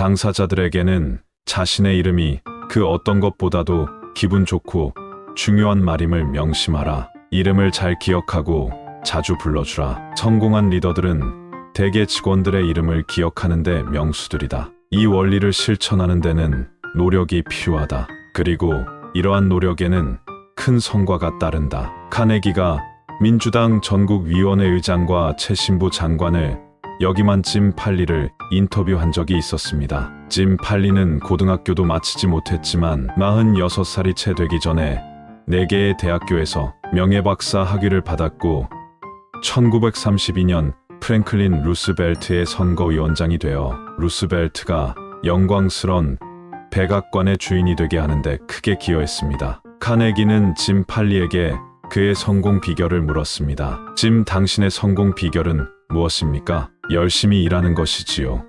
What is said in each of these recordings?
당사자들에게는 자신의 이름이 그 어떤 것보다도 기분 좋고 중요한 말임을 명심하라. 이름을 잘 기억하고 자주 불러주라. 성공한 리더들은 대개 직원들의 이름을 기억하는 데 명수들이다. 이 원리를 실천하는 데는 노력이 필요하다. 그리고 이러한 노력에는 큰 성과가 따른다. 카네기가 민주당 전국위원회 의장과 최신부 장관을 역임한 짐 팔리를 인터뷰한 적이 있었습니다. 짐 팔리는 고등학교도 마치지 못했지만 46살이 채 되기 전에 4개의 대학교에서 명예박사 학위를 받았고 1932년 프랭클린 루스벨트의 선거위원장이 되어 루스벨트가 영광스런 백악관의 주인이 되게 하는데 크게 기여했습니다. 카네기는 짐 팔리에게 그의 성공 비결을 물었습니다. 짐, 당신의 성공 비결은 무엇입니까? 열심히 일하는 것이지요.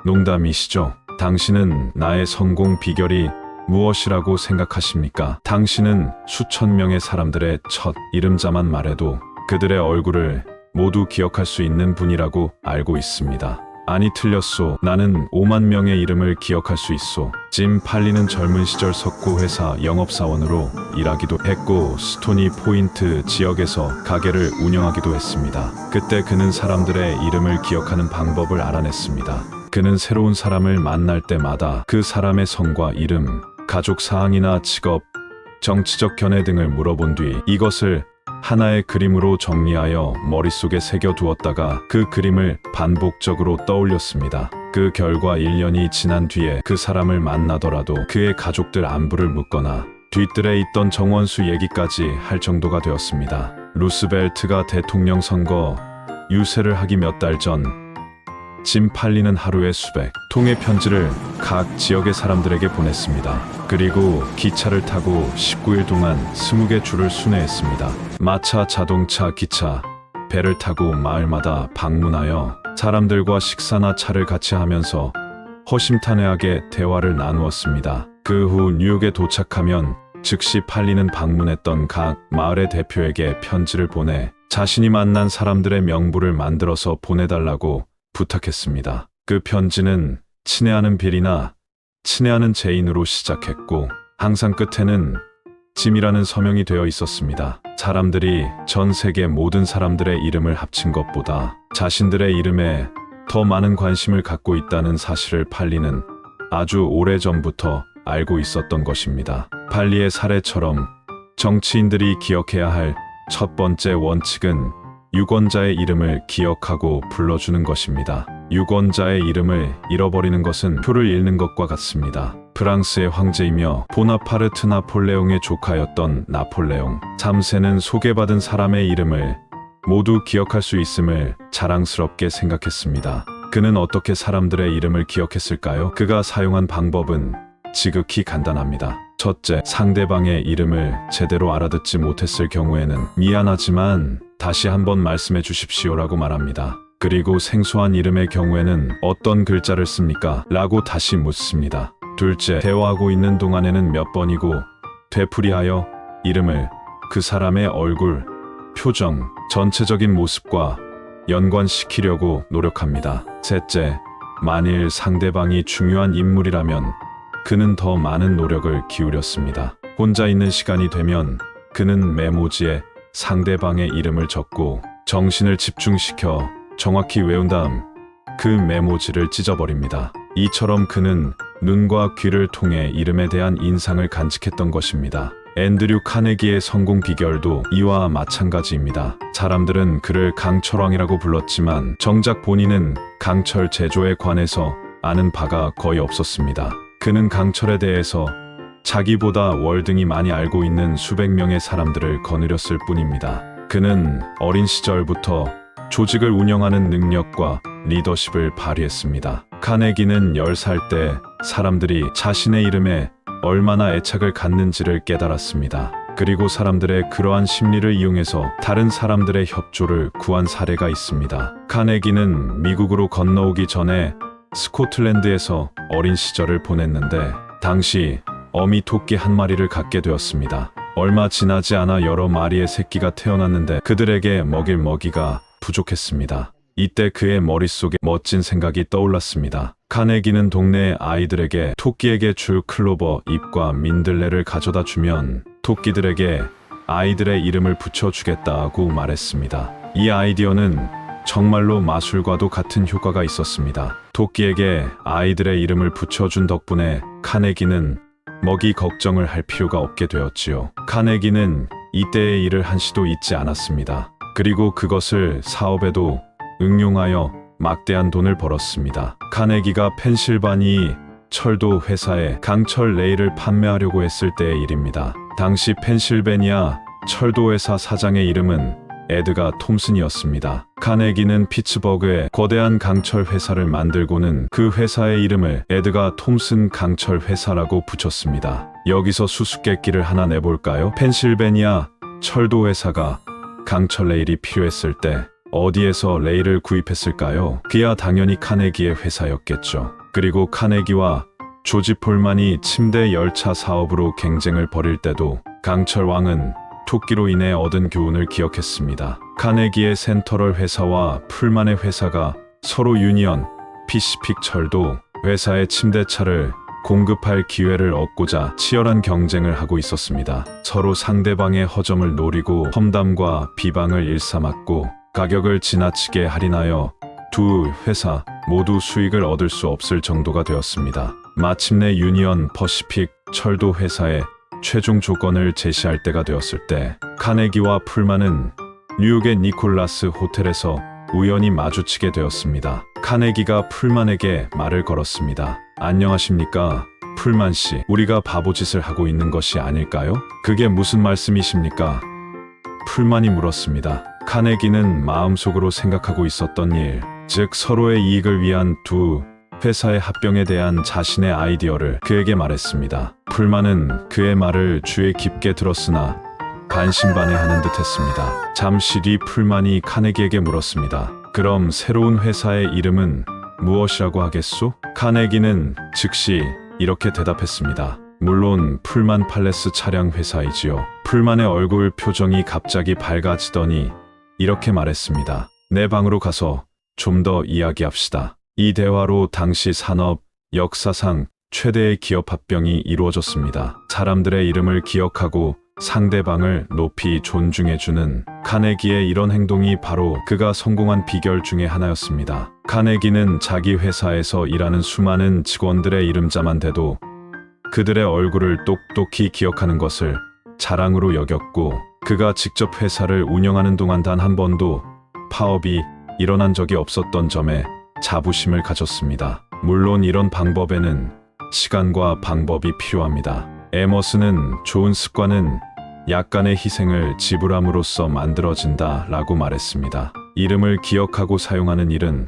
농담이시죠? 당신은 나의 성공 비결이 무엇이라고 생각하십니까? 당신은 수천 명의 사람들의 첫 이름자만 말해도 그들의 얼굴을 모두 기억할 수 있는 분이라고 알고 있습니다. 아니, 틀렸소. 나는 5만 명의 이름을 기억할 수 있소. 짐 팔리는 젊은 시절 석고 회사 영업사원으로 일하기도 했고 스토니 포인트 지역에서 가게를 운영하기도 했습니다. 그때 그는 사람들의 이름을 기억하는 방법을 알아냈습니다. 그는 새로운 사람을 만날 때마다 그 사람의 성과 이름, 가족 사항이나 직업, 정치적 견해 등을 물어본 뒤 이것을 하나의 그림으로 정리하여 머릿속에 새겨두었다가 그 그림을 반복적으로 떠올렸습니다. 그 결과 1년이 지난 뒤에 그 사람을 만나더라도 그의 가족들 안부를 묻거나 뒷뜰에 있던 정원수 얘기까지 할 정도가 되었습니다. 루스벨트가 대통령 선거 유세를 하기 몇 달 전 짐 팔리는 하루에 수백 통의 편지를 각 지역의 사람들에게 보냈습니다. 그리고 기차를 타고 19일 동안 20개 줄을 순회했습니다. 마차, 자동차, 기차, 배를 타고 마을마다 방문하여 사람들과 식사나 차를 같이 하면서 허심탄회하게 대화를 나누었습니다. 그 후 뉴욕에 도착하면 즉시 팔리는 방문했던 각 마을의 대표에게 편지를 보내 자신이 만난 사람들의 명부를 만들어서 보내달라고 부탁했습니다. 그 편지는 친애하는 빌이나 친애하는 제인으로 시작했고 항상 끝에는 짐이라는 서명이 되어 있었습니다. 사람들이 전 세계 모든 사람들의 이름을 합친 것보다 자신들의 이름에 더 많은 관심을 갖고 있다는 사실을 팔리는 아주 오래전부터 알고 있었던 것입니다. 팔리의 사례처럼 정치인들이 기억해야 할 첫 번째 원칙은 유권자의 이름을 기억하고 불러주는 것입니다. 유권자의 이름을 잃어버리는 것은 표를 잃는 것과 같습니다. 프랑스의 황제이며 보나파르트 나폴레옹의 조카였던 나폴레옹 3세는 소개받은 사람의 이름을 모두 기억할 수 있음을 자랑스럽게 생각했습니다. 그는 어떻게 사람들의 이름을 기억했을까요? 그가 사용한 방법은 지극히 간단합니다. 첫째, 상대방의 이름을 제대로 알아듣지 못했을 경우에는 미안하지만 다시 한번 말씀해 주십시오라고 말합니다. 그리고 생소한 이름의 경우에는 어떤 글자를 씁니까? 라고 다시 묻습니다. 둘째, 대화하고 있는 동안에는 몇 번이고 되풀이하여 이름을 그 사람의 얼굴, 표정, 전체적인 모습과 연관시키려고 노력합니다. 셋째, 만일 상대방이 중요한 인물이라면 그는 더 많은 노력을 기울였습니다. 혼자 있는 시간이 되면 그는 메모지에 상대방의 이름을 적고 정신을 집중시켜 정확히 외운 다음 그 메모지를 찢어버립니다. 이처럼 그는 눈과 귀를 통해 이름에 대한 인상을 간직했던 것입니다. 앤드류 카네기의 성공 비결도 이와 마찬가지입니다. 사람들은 그를 강철왕이라고 불렀지만 정작 본인은 강철 제조에 관해서 아는 바가 거의 없었습니다. 그는 강철에 대해서 자기보다 월등히 많이 알고 있는 수백 명의 사람들을 거느렸을 뿐입니다. 그는 어린 시절부터 조직을 운영하는 능력과 리더십을 발휘했습니다. 카네기는 10살 때 사람들이 자신의 이름에 얼마나 애착을 갖는지를 깨달았습니다. 그리고 사람들의 그러한 심리를 이용해서 다른 사람들의 협조를 구한 사례가 있습니다. 카네기는 미국으로 건너오기 전에 스코틀랜드에서 어린 시절을 보냈는데 당시 어미 토끼 한 마리를 갖게 되었습니다. 얼마 지나지 않아 여러 마리의 새끼가 태어났는데 그들에게 먹일 먹이가 부족했습니다. 이때 그의 머릿속에 멋진 생각이 떠올랐습니다. 카네기는 동네 아이들에게 토끼에게 줄 클로버 잎과 민들레를 가져다 주면 토끼들에게 아이들의 이름을 붙여주겠다고 말했습니다. 이 아이디어는 정말로 마술과도 같은 효과가 있었습니다. 토끼에게 아이들의 이름을 붙여준 덕분에 카네기는 먹이 걱정을 할 필요가 없게 되었지요. 카네기는 이때의 일을 한시도 잊지 않았습니다. 그리고 그것을 사업에도 응용하여 막대한 돈을 벌었습니다. 카네기가 펜실바니 철도 회사에 강철 레일을 판매하려고 했을 때의 일입니다. 당시 펜실베니아 철도회사 사장의 이름은 에드가 톰슨이었습니다. 카네기는 피츠버그에 거대한 강철 회사를 만들고는 그 회사의 이름을 에드가 톰슨 강철 회사라고 붙였습니다. 여기서 수수께끼를 하나 내볼까요? 펜실베니아 철도 회사가 강철 레일이 필요했을 때 어디에서 레일을 구입했을까요? 그야 당연히 카네기의 회사였겠죠. 그리고 카네기와 조지 폴만이 침대 열차 사업으로 경쟁을 벌일 때도 강철 왕은 토끼로 인해 얻은 교훈을 기억했습니다. 카네기의 센터럴 회사와 풀만의 회사가 서로 유니언 피시픽 철도 회사의 침대차를 공급할 기회를 얻고자 치열한 경쟁을 하고 있었습니다. 서로 상대방의 허점을 노리고 험담과 비방을 일삼았고 가격을 지나치게 할인하여 두 회사 모두 수익을 얻을 수 없을 정도가 되었습니다. 마침내 유니언 퍼시픽 철도 회사의 최종 조건을 제시할 때가 되었을 때 카네기와 풀만은 뉴욕의 니콜라스 호텔에서 우연히 마주치게 되었습니다. 카네기가 풀만에게 말을 걸었습니다. 안녕하십니까? 풀만 씨, 우리가 바보짓을 하고 있는 것이 아닐까요? 그게 무슨 말씀이십니까? 풀만이 물었습니다. 카네기는 마음속으로 생각하고 있었던 일, 즉 서로의 이익을 위한 두 회사의 합병에 대한 자신의 아이디어를 그에게 말했습니다. 풀만은 그의 말을 주의 깊게 들었으나 반신반의하는 듯했습니다. 잠시 뒤 풀만이 카네기에게 물었습니다. 그럼 새로운 회사의 이름은 무엇이라고 하겠소? 카네기는 즉시 이렇게 대답했습니다. 물론 풀만 팔레스 차량 회사이지요. 풀만의 얼굴 표정이 갑자기 밝아지더니 이렇게 말했습니다. 내 방으로 가서 좀 더 이야기합시다. 이 대화로 당시 산업 역사상 최대의 기업 합병이 이루어졌습니다. 사람들의 이름을 기억하고 상대방을 높이 존중해주는 카네기의 이런 행동이 바로 그가 성공한 비결 중에 하나였습니다. 카네기는 자기 회사에서 일하는 수많은 직원들의 이름자만 대도 그들의 얼굴을 똑똑히 기억하는 것을 자랑으로 여겼고 그가 직접 회사를 운영하는 동안 단 한 번도 파업이 일어난 적이 없었던 점에 자부심을 가졌습니다. 물론 이런 방법에는 시간과 방법이 필요합니다. 에머스는 좋은 습관은 약간의 희생을 지불함으로써 만들어진다 라고 말했습니다. 이름을 기억하고 사용하는 일은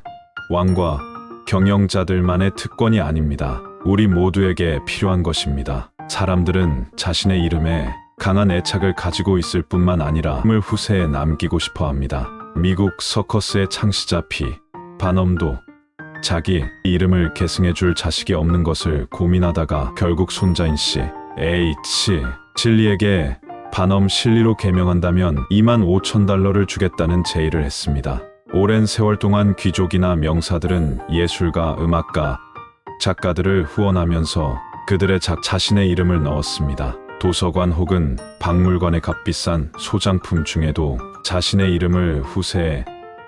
왕과 경영자들만의 특권이 아닙니다. 우리 모두에게 필요한 것입니다. 사람들은 자신의 이름에 강한 애착을 가지고 있을 뿐만 아니라 을 후세에 남기고 싶어 합니다. 미국 서커스의 창시자 바넘도 자기 이름을 계승해줄 자식이 없는 것을 고민하다가 결국 손자인 진리에게 바넘 실리로 개명한다면 25,000달러를 주겠다는 제의를 했습니다. 오랜 세월 동안 귀족이나 명사들은 예술가, 음악가, 작가들을 후원하면서 그들의 자신의 이름을 넣었습니다. 도서관 혹은 박물관의 값비싼 소장품 중에도 자신의 이름을 후세에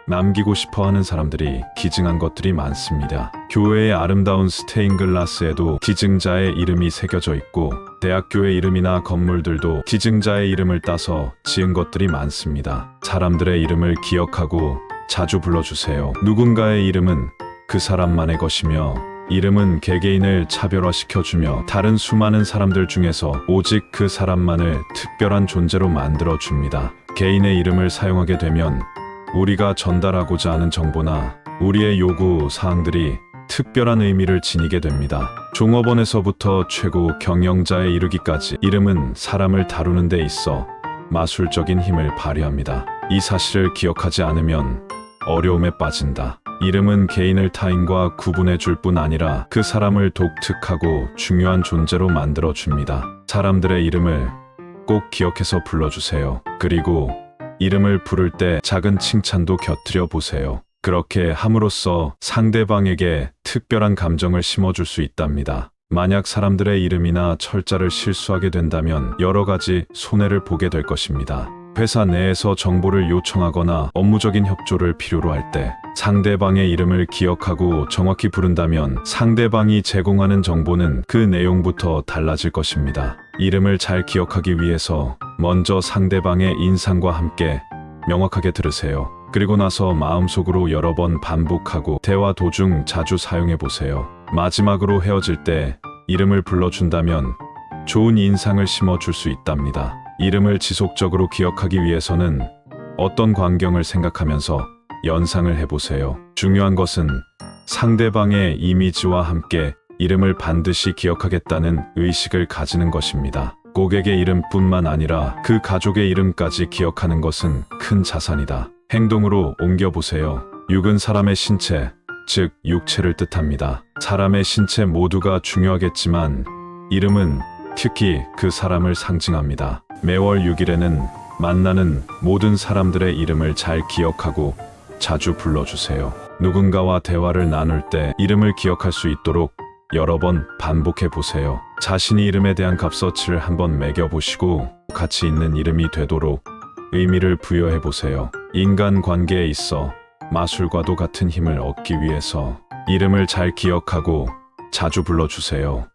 남기고 싶어하는 사람들이 기증한 것들이 많습니다. 교회의 아름다운 스테인글라스에도 기증자의 이름이 새겨져 있고 대학교의 이름이나 건물들도 기증자의 이름을 따서 지은 것들이 많습니다. 사람들의 이름을 기억하고 자주 불러주세요. 누군가의 이름은 그 사람만의 것이며 이름은 개개인을 차별화시켜주며 다른 수많은 사람들 중에서 오직 그 사람만을 특별한 존재로 만들어줍니다. 개인의 이름을 사용하게 되면 우리가 전달하고자 하는 정보나 우리의 요구 사항들이 특별한 의미를 지니게 됩니다. 종업원에서부터 최고 경영자에 이르기까지 이름은 사람을 다루는 데 있어 마술적인 힘을 발휘합니다. 이 사실을 기억하지 않으면 어려움에 빠진다. 이름은 개인을 타인과 구분해 줄 뿐 아니라 그 사람을 독특하고 중요한 존재로 만들어 줍니다. 사람들의 이름을 꼭 기억해서 불러주세요. 그리고 이름을 부를 때 작은 칭찬도 곁들여 보세요. 그렇게 함으로써 상대방에게 특별한 감정을 심어줄 수 있답니다. 만약 사람들의 이름이나 철자를 실수하게 된다면 여러 가지 손해를 보게 될 것입니다. 회사 내에서 정보를 요청하거나 업무적인 협조를 필요로 할 때 상대방의 이름을 기억하고 정확히 부른다면 상대방이 제공하는 정보는 그 내용부터 달라질 것입니다. 이름을 잘 기억하기 위해서 먼저 상대방의 인상과 함께 명확하게 들으세요. 그리고 나서 마음속으로 여러 번 반복하고 대화 도중 자주 사용해 보세요. 마지막으로 헤어질 때 이름을 불러준다면 좋은 인상을 심어줄 수 있답니다. 이름을 지속적으로 기억하기 위해서는 어떤 광경을 생각하면서 연상을 해보세요. 중요한 것은 상대방의 이미지와 함께 이름을 반드시 기억하겠다는 의식을 가지는 것입니다. 고객의 이름뿐만 아니라 그 가족의 이름까지 기억하는 것은 큰 자산이다. 행동으로 옮겨보세요. 육은 사람의 신체, 즉 육체를 뜻합니다. 사람의 신체 모두가 중요하겠지만 이름은 특히 그 사람을 상징합니다. 매월 6일에는 만나는 모든 사람들의 이름을 잘 기억하고 자주 불러주세요. 누군가와 대화를 나눌 때 이름을 기억할 수 있도록 여러 번 반복해 보세요. 자신이 이름에 대한 값어치를 한번 매겨보시고 가치 있는 이름이 되도록 의미를 부여해 보세요. 인간 관계에 있어 마술과도 같은 힘을 얻기 위해서 이름을 잘 기억하고 자주 불러주세요.